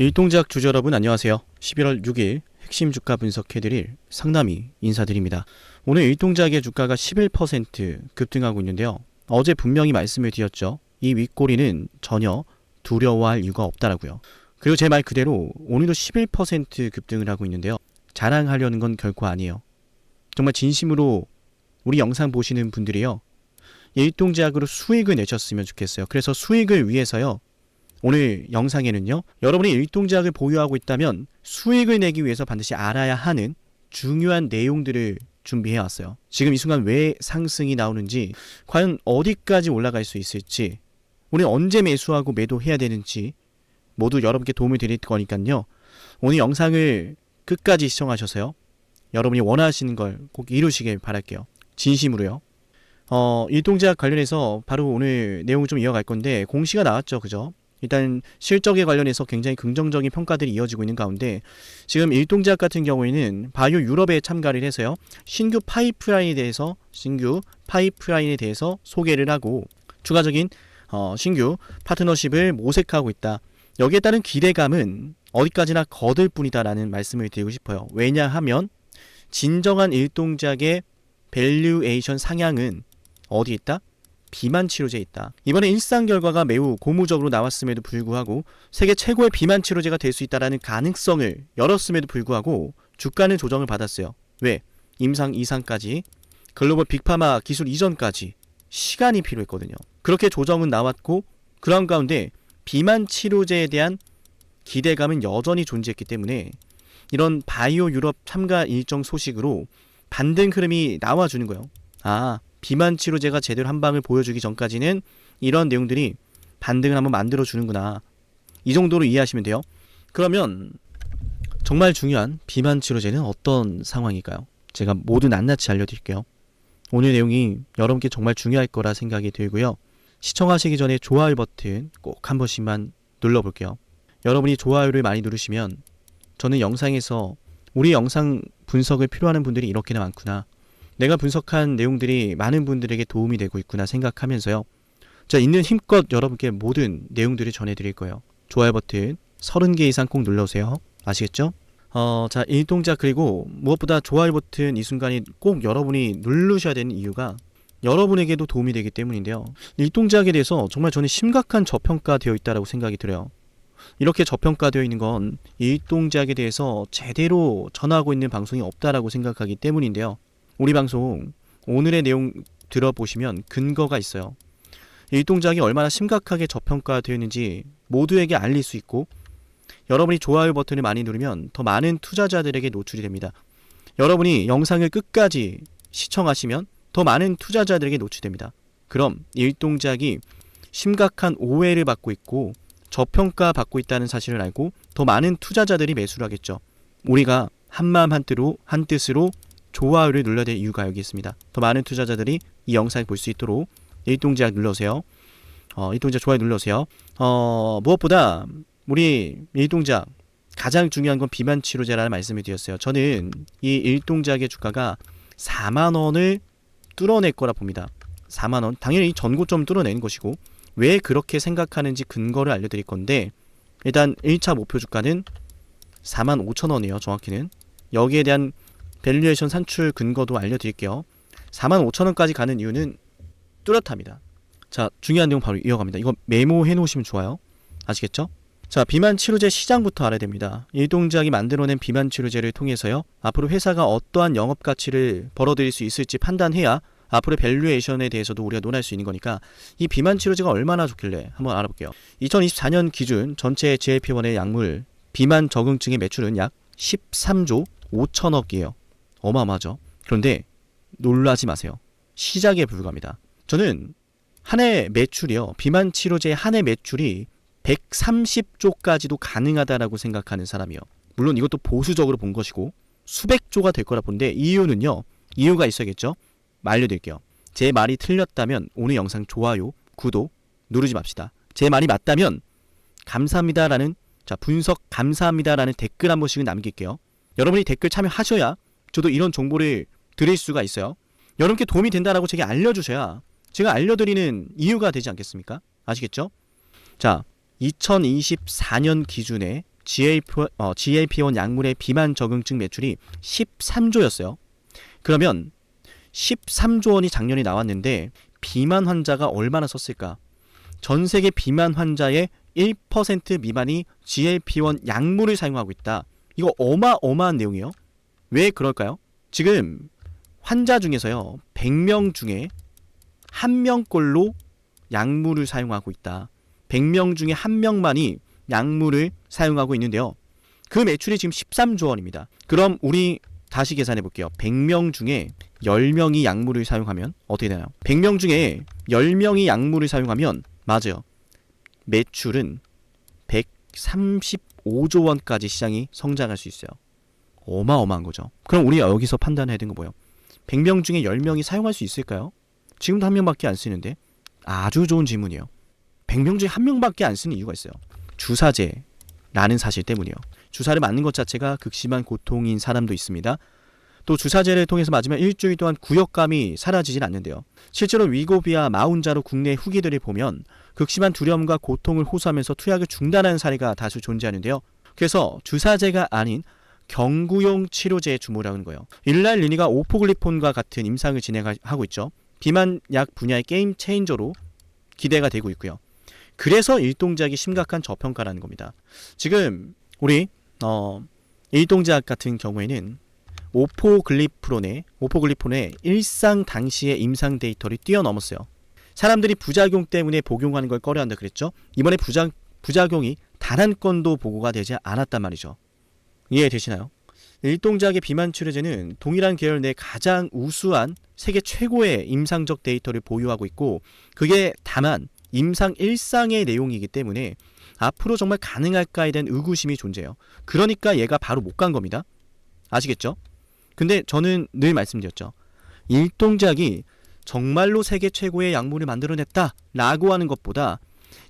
일동작 주주 여러분 안녕하세요. 11월 6일 핵심 주가 분석해드릴 상남이 인사드립니다. 오늘 일동작의 주가가 11% 급등하고 있는데요. 어제 분명히 말씀을 드렸죠. 이 윗꼬리는 전혀 두려워할 이유가 없다라고요. 그리고 제 말 그대로 오늘도 11% 급등을 하고 있는데요. 자랑하려는 건 결코 아니에요. 정말 진심으로 우리 영상 보시는 분들이요. 일동작으로 수익을 내셨으면 좋겠어요. 그래서 수익을 위해서요. 오늘 영상에는요. 여러분이 일동작을 보유하고 있다면 수익을 내기 위해서 반드시 알아야 하는 중요한 내용들을 준비해 왔어요. 지금 이 순간 왜 상승이 나오는지, 과연 어디까지 올라갈 수 있을지, 우리는 언제 매수하고 매도해야 되는지 모두 여러분께 도움을 드릴 거니까요. 오늘 영상을 끝까지 시청하셔서요. 여러분이 원하시는 걸 꼭 이루시길 바랄게요. 진심으로요. 일동작 관련해서 바로 오늘 내용을 좀 이어갈 건데, 공시가 나왔죠. 그죠? 일단 실적에 관련해서 굉장히 긍정적인 평가들이 이어지고 있는 가운데, 지금 일동작 같은 경우에는 바이오 유럽에 참가를 해서요. 신규 파이프라인에 대해서 소개를 하고 추가적인 신규 파트너십을 모색하고 있다. 여기에 따른 기대감은 어디까지나 거들 뿐이다라는 말씀을 드리고 싶어요. 왜냐하면 진정한 일동작의 밸류에이션 상향은 어디에 있다? 비만 치료제에 있다. 이번에 일상 결과가 매우 고무적으로 나왔음에도 불구하고 세계 최고의 비만 치료제가 될 수 있다는 가능성을 열었음에도 불구하고 주가는 조정을 받았어요. 왜? 임상 2상까지 글로벌 빅파마 기술 이전까지 시간이 필요했거든요. 그렇게 조정은 나왔고, 그런 가운데 비만 치료제에 대한 기대감은 여전히 존재했기 때문에 이런 바이오 유럽 참가 일정 소식으로 반등 흐름이 나와주는 거예요. 비만 치료제가 제대로 한 방을 보여주기 전까지는 이런 내용들이 반등을 한번 만들어주는구나. 이 정도로 이해하시면 돼요. 그러면 정말 중요한 비만 치료제는 어떤 상황일까요? 제가 모두 낱낱이 알려드릴게요. 오늘 내용이 여러분께 정말 중요할 거라 생각이 들고요. 시청하시기 전에 좋아요 버튼 꼭 한 번씩만 눌러볼게요. 여러분이 좋아요를 많이 누르시면 저는 영상에서 우리 영상 분석을 필요하는 분들이 이렇게나 많구나, 내가 분석한 내용들이 많은 분들에게 도움이 되고 있구나 생각하면서요. 자, 있는 힘껏 여러분께 모든 내용들을 전해드릴 거예요. 좋아요 버튼 30개 이상 꼭 눌러주세요. 아시겠죠? 자, 일동작, 그리고 무엇보다 좋아요 버튼 이 순간이 꼭 여러분이 누르셔야 되는 이유가 여러분에게도 도움이 되기 때문인데요. 일동작에 대해서 정말 저는 심각한 저평가되어 있다고 생각이 들어요. 이렇게 저평가되어 있는 건 일동작에 대해서 제대로 전하고 있는 방송이 없다라고 생각하기 때문인데요. 우리 방송 오늘의 내용 들어보시면 근거가 있어요. 일동작이 얼마나 심각하게 저평가되어 있는지 모두에게 알릴 수 있고, 여러분이 좋아요 버튼을 많이 누르면 더 많은 투자자들에게 노출이 됩니다. 여러분이 영상을 끝까지 시청하시면 더 많은 투자자들에게 노출됩니다. 그럼 일동작이 심각한 오해를 받고 있고 저평가 받고 있다는 사실을 알고 더 많은 투자자들이 매수를 하겠죠. 우리가 한마음 한뜻으로 좋아요를 눌러야 될 이유가 여기 있습니다. 더 많은 투자자들이 이 영상을 볼 수 있도록 일동작 눌러주세요. 일동작 좋아요 눌러주세요. 무엇보다 우리 일동작 가장 중요한 건 비만 치료제라는 말씀을 드렸어요. 저는 이 일동작의 주가가 4만원을 뚫어낼 거라 봅니다. 4만원, 당연히 전고점 뚫어내는 것이고, 왜 그렇게 생각하는지 근거를 알려드릴 건데, 일단 1차 목표 주가는 45,000원이에요. 정확히는 여기에 대한 밸류에이션 산출 근거도 알려드릴게요. 45,000원까지 가는 이유는 뚜렷합니다. 자, 중요한 내용 바로 이어갑니다. 이거 메모해 놓으시면 좋아요. 아시겠죠? 자, 비만 치료제 시장부터 알아야 됩니다. 일동작이 만들어낸 비만 치료제를 통해서요, 앞으로 회사가 어떠한 영업 가치를 벌어들일 수 있을지 판단해야 앞으로의 밸류에이션에 대해서도 우리가 논할 수 있는 거니까, 이 비만 치료제가 얼마나 좋길래 한번 알아볼게요. 2024년 기준 전체 GLP-1의 약물 비만 적응증의 매출은 약 13조 5천억이에요. 어마어마하죠. 그런데 놀라지 마세요. 시작에 불과합니다. 저는 한 해 매출이요, 비만 치료제의 한 해 매출이 130조까지도 가능하다라고 생각하는 사람이요. 물론 이것도 보수적으로 본 것이고 수백 조가 될 거라 보는데, 이유가 있어야겠죠. 알려드릴게요. 제 말이 틀렸다면 오늘 영상 좋아요, 구독 누르지 맙시다. 제 말이 맞다면 감사합니다라는, 분석 감사합니다라는 댓글 한 번씩은 남길게요. 여러분이 댓글 참여하셔야 저도 이런 정보를 드릴 수가 있어요. 여러분께 도움이 된다라고 제게 알려주셔야 제가 알려드리는 이유가 되지 않겠습니까? 아시겠죠? 자, 2024년 기준의 GLP-1 약물의 비만 적응증 매출이 13조였어요. 그러면 13조 원이 작년에 나왔는데 비만 환자가 얼마나 썼을까? 전 세계 비만 환자의 1% 미만이 GLP-1 약물을 사용하고 있다. 이거 어마어마한 내용이에요. 왜 그럴까요? 지금 환자 중에서요, 100명 중에 1명꼴로 약물을 사용하고 있다. 100명 중에 1명만이 약물을 사용하고 있는데요. 그 매출이 지금 13조 원입니다. 그럼 우리 다시 계산해 볼게요. 100명 중에 10명이 약물을 사용하면 어떻게 되나요? 100명 중에 10명이 약물을 사용하면 맞아요. 매출은 135조 원까지 시장이 성장할 수 있어요. 어마어마한 거죠. 그럼 우리가 여기서 판단해야 되는 거 뭐예요? 100명 중에 10명이 사용할 수 있을까요? 지금도 1명밖에 안 쓰는데. 아주 좋은 질문이에요. 100명 중에 1명밖에 안 쓰는 이유가 있어요. 주사제라는 사실 때문이에요. 주사를 맞는 것 자체가 극심한 고통인 사람도 있습니다. 또 주사제를 통해서 맞으면 일주일 동안 구역감이 사라지진 않는데요. 실제로 위고비와 마운자로 국내 후기들을 보면 극심한 두려움과 고통을 호소하면서 투약을 중단하는 사례가 다수 존재하는데요. 그래서 주사제가 아닌 경구용 치료제에 주목을 하는 거예요. 일날 리니가 오포글리폰과 같은 임상을 진행하고 있죠. 비만약 분야의 게임 체인저로 기대가 되고 있고요. 그래서 일동작이 심각한 저평가라는 겁니다. 지금 우리 일동작 같은 경우에는 오포글리폰의 일상 당시의 임상 데이터를 뛰어넘었어요. 사람들이 부작용 때문에 복용하는 걸 꺼려한다 그랬죠. 이번에 부작용이 단 한 건도 보고가 되지 않았단 말이죠. 이해되시나요? 일동작의 비만 치료제는 동일한 계열 내 가장 우수한 세계 최고의 임상적 데이터를 보유하고 있고, 그게 다만 임상 일상의 내용이기 때문에 앞으로 정말 가능할까에 대한 의구심이 존재해요. 그러니까 얘가 바로 못 간 겁니다. 아시겠죠? 근데 저는 늘 말씀드렸죠. 일동작이 정말로 세계 최고의 약물을 만들어냈다 라고 하는 것보다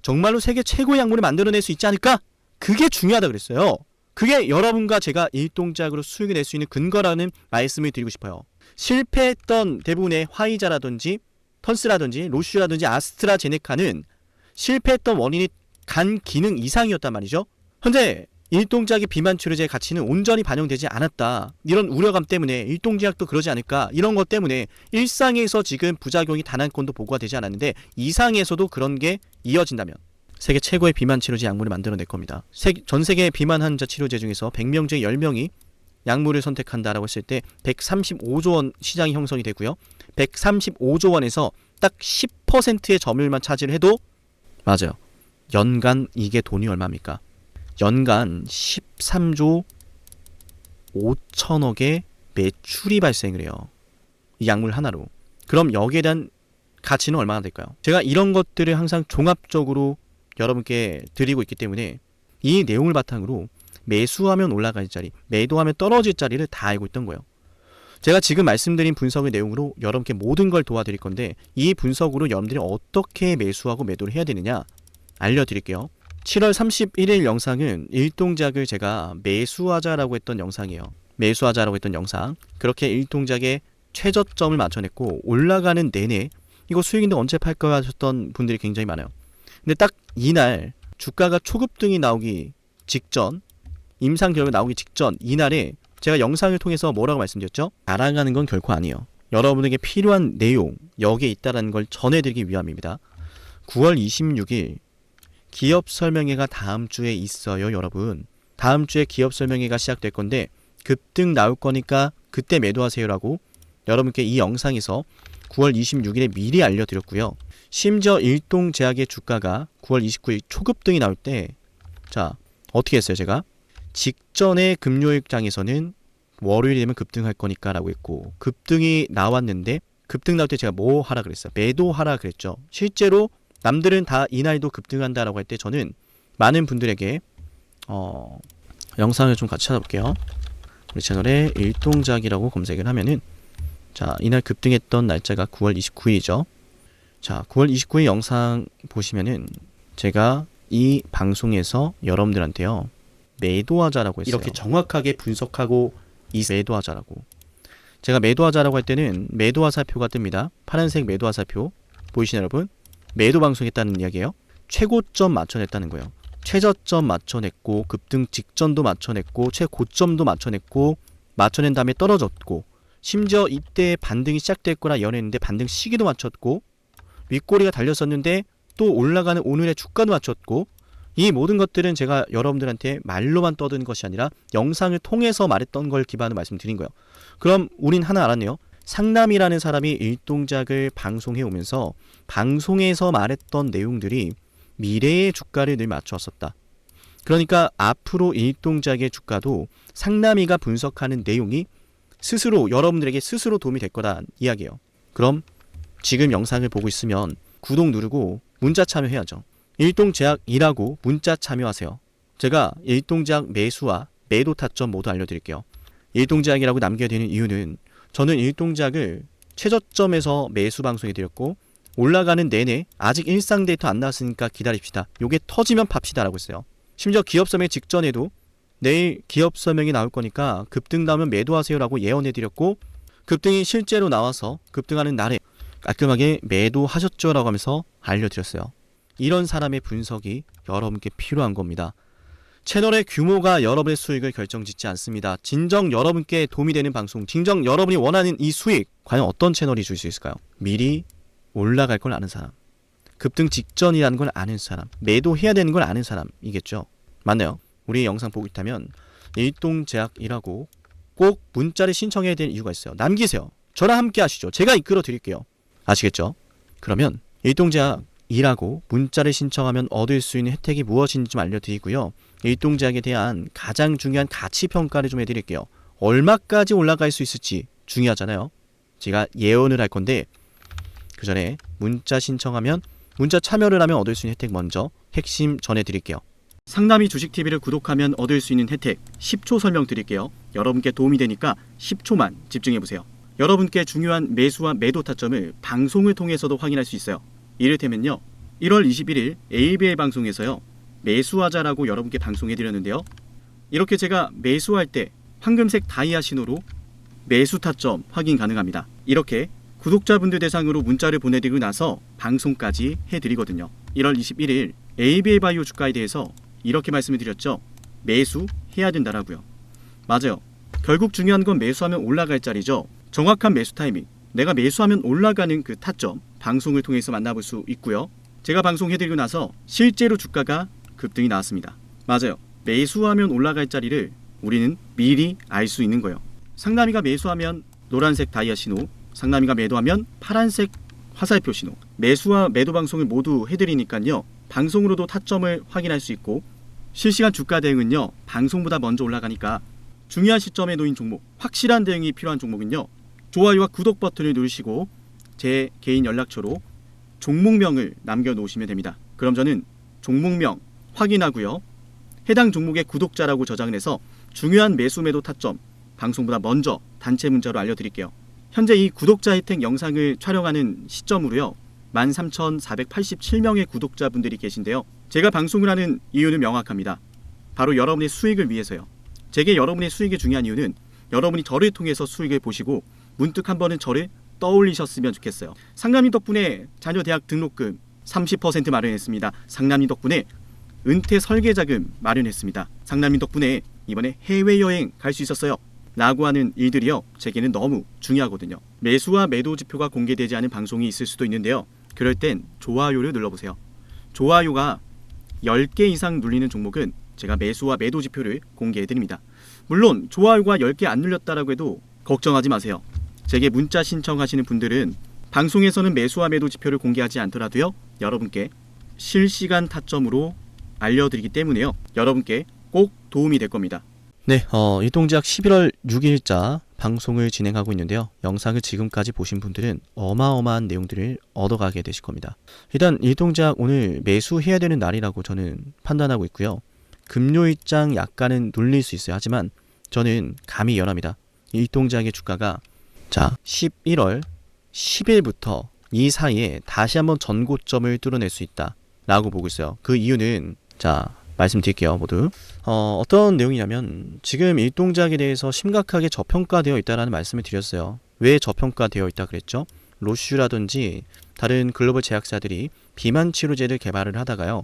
정말로 세계 최고의 약물을 만들어낼 수 있지 않을까? 그게 중요하다 그랬어요. 그게 여러분과 제가 일동작으로 수익을 낼 수 있는 근거라는 말씀을 드리고 싶어요. 실패했던 대부분의 화이자라든지 턴스라든지 로슈라든지 아스트라제네카는 실패했던 원인이 간 기능 이상이었단 말이죠. 현재 일동작의 비만 치료제의 가치는 온전히 반영되지 않았다. 이런 우려감 때문에 일동작도 그러지 않을까. 이런 것 때문에 일상에서 지금 부작용이 단 한 건도 보고가 되지 않았는데 이상에서도 그런 게 이어진다면 세계 최고의 비만 치료제 약물을 만들어낼 겁니다. 전 세계 비만 환자 치료제 중에서 100명 중에 10명이 약물을 선택한다라고 했을 때 135조 원 시장이 형성이 되고요. 135조 원에서 딱 10%의 점유율만 차지를 해도 맞아요. 연간 이게 돈이 얼마입니까? 연간 13조 5천억의 매출이 발생을 해요. 이 약물 하나로. 그럼 여기에 대한 가치는 얼마나 될까요? 제가 이런 것들을 항상 종합적으로 여러분께 드리고 있기 때문에 이 내용을 바탕으로 매수하면 올라갈 자리, 매도하면 떨어질 자리를 다 알고 있던 거예요. 제가 지금 말씀드린 분석의 내용으로 여러분께 모든 걸 도와드릴 건데 이 분석으로 여러분들이 어떻게 매수하고 매도를 해야 되느냐 알려드릴게요. 7월 31일 영상은 일동작을 제가 매수하자라고 했던 영상이에요. 매수하자라고 했던 영상. 그렇게 일동작에 최저점을 맞춰냈고 올라가는 내내 이거 수익인데 언제 팔까 하셨던 분들이 굉장히 많아요. 근데 딱 이날 주가가 초급등이 나오기 직전, 임상 결과 나오기 직전 이날에 제가 영상을 통해서 뭐라고 말씀드렸죠? 자랑하는 건 결코 아니에요. 여러분에게 필요한 내용 여기에 있다는 걸 전해드리기 위함입니다. 9월 26일 기업 설명회가 다음 주에 있어요, 여러분. 다음 주에 기업 설명회가 시작될 건데 급등 나올 거니까 그때 매도하세요라고 여러분께 이 영상에서 9월 26일에 미리 알려드렸고요. 심지어 일동제약의 주가가 9월 29일 초급등이 나올 때 자, 어떻게 했어요, 제가? 직전에 금요일장에서는 월요일이 되면 급등할 거니까 라고 했고 급등이 나왔는데 급등 나올 때 제가 뭐 하라 그랬어요? 매도하라 그랬죠. 실제로 남들은 다 이날도 급등한다라고 할 때 저는 많은 분들에게 영상을 좀 같이 찾아볼게요. 우리 채널에 일동작이라고 검색을 하면은 자, 이날 급등했던 날짜가 9월 29일이죠. 자, 9월 29일 영상 보시면은 제가 이 방송에서 여러분들한테요. 매도하자라고 했어요. 이렇게 정확하게 분석하고 이 매도하자라고. 제가 매도하자라고 할 때는 매도화살표가 뜹니다. 파란색 매도화살표 보이시나요, 여러분? 매도 방송했다는 이야기예요. 최고점 맞춰냈다는 거예요. 최저점 맞춰냈고 급등 직전도 맞춰냈고 최고점도 맞춰냈고 맞춰낸 다음에 떨어졌고 심지어 이때 반등이 시작됐거나 연했는데 반등 시기도 맞췄고 윗꼬리가 달렸었는데 또 올라가는 오늘의 주가도 맞췄고 이 모든 것들은 제가 여러분들한테 말로만 떠드는 것이 아니라 영상을 통해서 말했던 걸 기반으로 말씀드린 거예요. 그럼 우린 하나 알았네요. 상남이라는 사람이 일동작을 방송해 오면서 방송에서 말했던 내용들이 미래의 주가를 늘 맞추었었다. 그러니까 앞으로 일동작의 주가도 상남이가 분석하는 내용이 스스로 여러분들에게 스스로 도움이 될 거다 이야기예요. 그럼 지금 영상을 보고 있으면 구독 누르고 문자 참여해야죠. 일동제약이라고 문자 참여하세요. 제가 일동제약 매수와 매도 타점 모두 알려드릴게요. 일동제약이라고 남겨야 되는 이유는 저는 일동제약을 최저점에서 매수 방송해드렸고 올라가는 내내 아직 일상 데이터 안 나왔으니까 기다립시다. 요게 터지면 팝시다 라고 했어요. 심지어 기업 설명 직전에도 내일 기업 설명이 나올 거니까 급등 나오면 매도하세요 라고 예언해드렸고 급등이 실제로 나와서 급등하는 날에 깔끔하게 매도하셨죠 라고 하면서 알려드렸어요. 이런 사람의 분석이 여러분께 필요한 겁니다. 채널의 규모가 여러분의 수익을 결정짓지 않습니다. 진정 여러분께 도움이 되는 방송, 진정 여러분이 원하는 이 수익, 과연 어떤 채널이 줄 수 있을까요? 미리 올라갈 걸 아는 사람, 급등 직전이라는 걸 아는 사람, 매도해야 되는 걸 아는 사람이겠죠. 맞나요? 우리 영상 보고 있다면 일동제약이라고 꼭 문자를 신청해야 되는 이유가 있어요. 남기세요. 저랑 함께 하시죠. 제가 이끌어 드릴게요. 아시겠죠? 그러면 일동제약이라고 문자를 신청하면 얻을 수 있는 혜택이 무엇인지 좀 알려드리고요. 일동제약에 대한 가장 중요한 가치 평가를 좀 해드릴게요. 얼마까지 올라갈 수 있을지 중요하잖아요. 제가 예언을 할 건데 그 전에 문자 신청하면 문자 참여를 하면 얻을 수 있는 혜택 먼저 핵심 전해드릴게요. 상남이 주식TV를 구독하면 얻을 수 있는 혜택 10초 설명드릴게요. 여러분께 도움이 되니까 10초만 집중해보세요. 여러분께 중요한 매수와 매도 타점을 방송을 통해서도 확인할 수 있어요. 이를테면요. 1월 21일 ABL 방송에서요. 매수하자라고 여러분께 방송해드렸는데요. 이렇게 제가 매수할 때 황금색 다이아 신호로 매수 타점 확인 가능합니다. 이렇게 구독자분들 대상으로 문자를 보내드리고 나서 방송까지 해드리거든요. 1월 21일 ABL 바이오 주가에 대해서 이렇게 말씀을 드렸죠. 매수해야 된다라고요. 맞아요. 결국 중요한 건 매수하면 올라갈 자리죠. 정확한 매수 타이밍, 내가 매수하면 올라가는 그 타점 방송을 통해서 만나볼 수 있고요. 제가 방송해드리고 나서 실제로 주가가 급등이 나왔습니다. 맞아요. 매수하면 올라갈 자리를 우리는 미리 알 수 있는 거예요. 상남이가 매수하면 노란색 다이아 신호, 상남이가 매도하면 파란색 화살표 신호. 매수와 매도 방송을 모두 해드리니까요. 방송으로도 타점을 확인할 수 있고 실시간 주가 대응은요. 방송보다 먼저 올라가니까 중요한 시점에 놓인 종목, 확실한 대응이 필요한 종목은요. 좋아요와 구독 버튼을 누르시고 제 개인 연락처로 종목명을 남겨놓으시면 됩니다. 그럼 저는 종목명 확인하고요. 해당 종목의 구독자라고 저장을 해서 중요한 매수 매도 타점 방송보다 먼저 단체 문자로 알려드릴게요. 현재 이 구독자 혜택 영상을 촬영하는 시점으로요. 13,487명의 구독자분들이 계신데요. 제가 방송을 하는 이유는 명확합니다. 바로 여러분의 수익을 위해서요. 제게 여러분의 수익이 중요한 이유는 여러분이 저를 통해서 수익을 보시고 문득 한 번은 저를 떠올리셨으면 좋겠어요. 상남이 덕분에 자녀 대학 등록금 30% 마련했습니다. 상남이 덕분에 은퇴 설계자금 마련했습니다. 상남이 덕분에 이번에 해외여행 갈 수 있었어요. 라고 하는 일들이요. 제게는 너무 중요하거든요. 매수와 매도 지표가 공개되지 않은 방송이 있을 수도 있는데요. 그럴 땐 좋아요를 눌러보세요. 좋아요가 10개 이상 눌리는 종목은 제가 매수와 매도 지표를 공개해드립니다. 물론 좋아요가 10개 안 눌렸다라고 해도 걱정하지 마세요. 제게 문자 신청하시는 분들은 방송에서는 매수와 매도 지표를 공개하지 않더라도요. 여러분께 실시간 타점으로 알려드리기 때문에요. 여러분께 꼭 도움이 될 겁니다. 네, 일동제약 11월 6일자 방송을 진행하고 있는데요. 영상을 지금까지 보신 분들은 어마어마한 내용들을 얻어가게 되실 겁니다. 일단 일동제약 오늘 매수해야 되는 날이라고 저는 판단하고 있고요. 금요일장 약간은 눌릴 수 있어요. 하지만 저는 감히 예언합니다. 일동제약의 주가가 11월 10일부터 이 사이에 다시 한번 전고점을 뚫어낼 수 있다 라고 보고 있어요. 그 이유는 말씀드릴게요. 모두 어떤 내용이냐면 지금 일동제약에 대해서 심각하게 저평가되어 있다는 말씀을 드렸어요. 왜 저평가되어 있다 그랬죠? 로슈라든지 다른 글로벌 제약사들이 비만 치료제를 개발을 하다가요,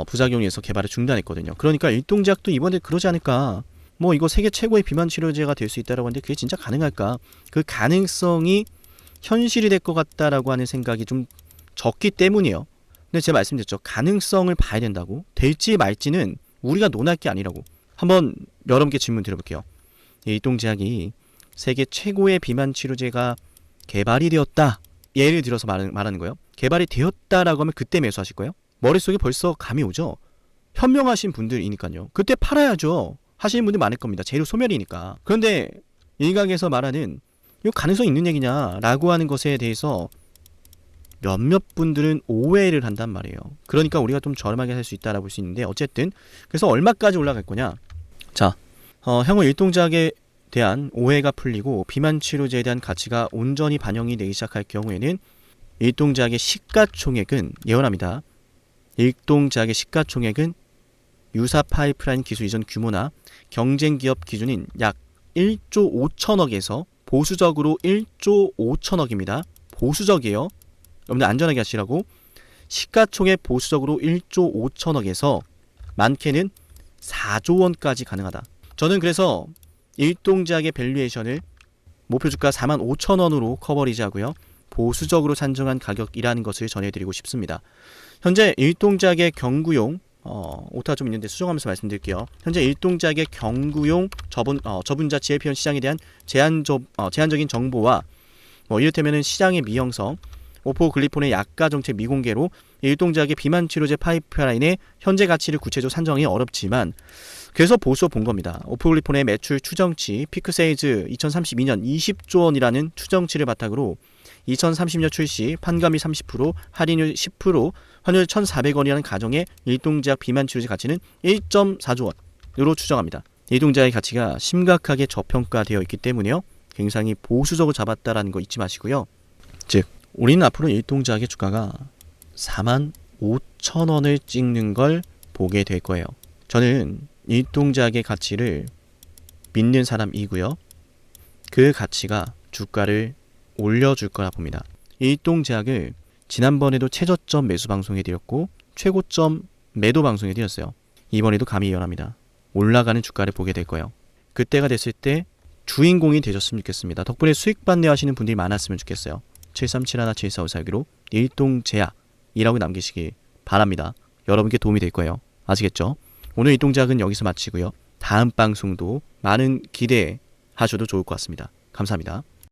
부작용에서 개발을 중단했거든요. 그러니까 일동제약도 이번에 그러지 않을까. 뭐 이거 세계 최고의 비만 치료제가 될 수 있다라고 하는데 그게 진짜 가능할까? 그 가능성이 현실이 될 것 같다라고 하는 생각이 좀 적기 때문이에요. 근데 제가 말씀드렸죠. 가능성을 봐야 된다고. 될지 말지는 우리가 논할 게 아니라고. 한번 여러분께 질문 드려볼게요. 일동제약이 세계 최고의 비만 치료제가 개발이 되었다. 예를 들어서 말하는 거예요. 개발이 되었다라고 하면 그때 매수하실 거예요? 머릿속에 벌써 감이 오죠? 현명하신 분들이니까요. 그때 팔아야죠. 하시는 분들 많을 겁니다. 재료 소멸이니까. 그런데 일각에서 말하는 이거 가능성 있는 얘기냐라고 하는 것에 대해서 몇몇 분들은 오해를 한단 말이에요. 그러니까 우리가 좀 저렴하게 살 수 있다라고 볼 수 있는데 어쨌든 그래서 얼마까지 올라갈 거냐. 자, 향후 일동작에 대한 오해가 풀리고 비만 치료제에 대한 가치가 온전히 반영이 되기 시작할 경우에는 일동작의 시가총액은 예언합니다. 일동작의 시가총액은 유사 파이프라인 기술 이전 규모나 경쟁 기업 기준인 약 1조 5천억에서 보수적으로 1조 5천억입니다. 보수적이에요. 여러분들 안전하게 하시라고. 시가총액 보수적으로 1조 5천억에서 많게는 4조 원까지 가능하다. 저는 그래서 일동작의 밸류에이션을 목표 주가 45,000원으로 커버리지 하고요. 보수적으로 산정한 가격이라는 것을 전해드리고 싶습니다. 현재 일동작의 경구용 오타가 좀 있는데 수정하면서 말씀드릴게요. 현재 일동작의 경구용 저분자 GLP-1 시장에 대한 제한적인 정보와 이를테면 시장의 미형성, 오포글리폰의 약가 정책 미공개로 일동작의 비만 치료제 파이프라인의 현재 가치를 구체적으로 산정이 어렵지만 그래서 보수로 본 겁니다. 오포글리폰의 매출 추정치 피크 세일즈 2032년 20조 원이라는 추정치를 바탕으로 2030년 출시 판가미 30% 할인율 10% 환율 1,400원이라는 가정의 일동작 비만 치료제 가치는 1.4조 원으로 추정합니다. 일동작의 가치가 심각하게 저평가되어 있기 때문에요. 굉장히 보수적으로 잡았다라는 거 잊지 마시고요. 즉 우리는 앞으로 일동작의 주가가 45,000원을 찍는 걸 보게 될 거예요. 저는 일동작의 가치를 믿는 사람이고요. 그 가치가 주가를 올려줄 거라 봅니다. 일동작을 지난번에도 최저점 매수 방송에 드렸고 최고점 매도 방송에 드렸어요. 이번에도 감히 예언합니다. 올라가는 주가를 보게 될 거예요. 그때가 됐을 때 주인공이 되셨으면 좋겠습니다. 덕분에 수익 반대 하시는 분들이 많았으면 좋겠어요. 7371-7454기로 일동제약이라고 남기시기 바랍니다. 여러분께 도움이 될 거예요. 아시겠죠? 오늘 일동작은 여기서 마치고요. 다음 방송도 많은 기대하셔도 좋을 것 같습니다. 감사합니다.